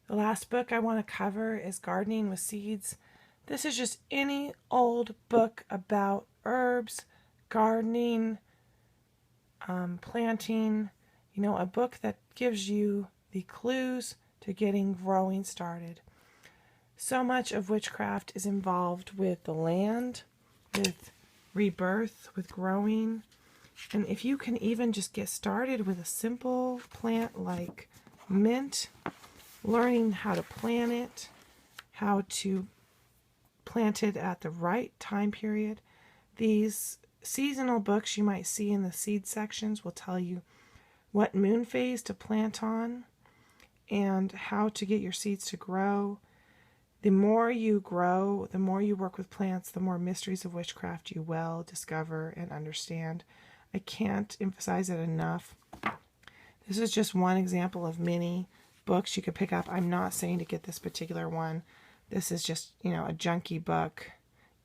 The last book I want to cover is Gardening with Seeds. This is just any old book about herbs, gardening, planting, a book that gives you the clues to getting growing started. So much of witchcraft is involved with the land, with rebirth, with growing. And if you can even just get started with a simple plant like mint, learning how to plant it, how to plant it at the right time period. These seasonal books you might see in the seed sections will tell you what moon phase to plant on and how to get your seeds to grow. The more you grow, the more you work with plants, the more mysteries of witchcraft you will discover and understand. I can't emphasize it enough. This is just one example of many books you could pick up. I'm not saying to get this particular one. This is just, a junky book.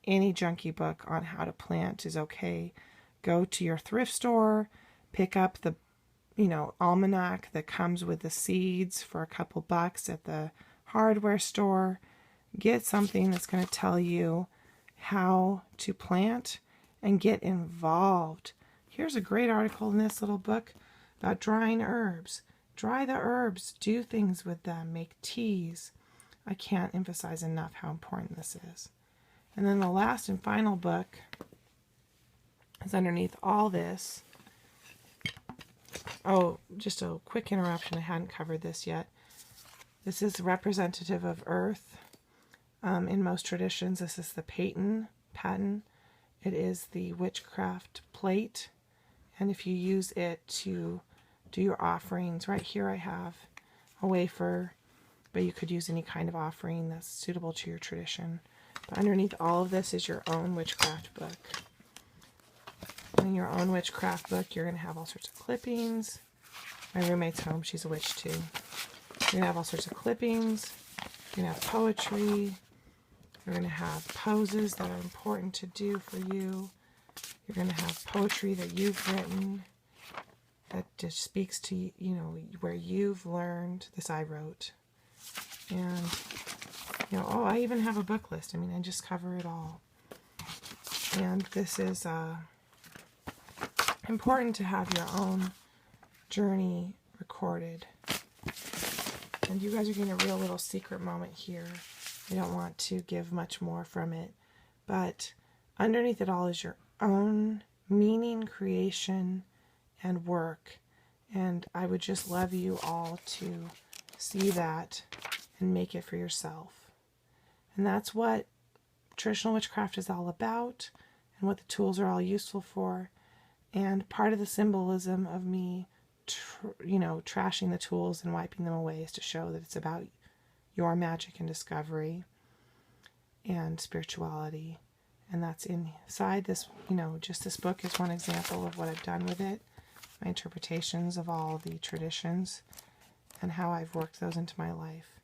Any junky book on how to plant is okay. Go to your thrift store, pick up the, almanac that comes with the seeds for a couple bucks at the hardware store. Get something that's going to tell you how to plant and get involved. Here's a great article in this little book about drying herbs. Dry the herbs, do things with them, make teas. I can't emphasize enough how important this is. And then the last and final book is underneath all this. Oh, just a quick interruption. I hadn't covered this yet. This is representative of Earth. In most traditions, this is the paten. It is the witchcraft plate. And if you use it to do your offerings, right here I have a wafer, but you could use any kind of offering that's suitable to your tradition. But underneath all of this is your own witchcraft book. In your own witchcraft book, you're going to have all sorts of clippings. My roommate's home. She's a witch too. You're going to have all sorts of clippings. You're going to have poetry. You're going to have poses that are important to do for you. You're going to have poetry that you've written that just speaks to, where you've learned. This I wrote. And, I even have a book list. I just cover it all. And this is important to have your own journey recorded. And you guys are getting a real little secret moment here. I don't want to give much more from it. But underneath it all is your own meaning, creation, and work. And I would just love you all to see that and make it for yourself. And that's what traditional witchcraft is all about and what the tools are all useful for. And part of the symbolism of me, trashing the tools and wiping them away is to show that it's about your magic and discovery and spirituality. And that's inside this, just this book is one example of what I've done with it, my interpretations of all the traditions and how I've worked those into my life.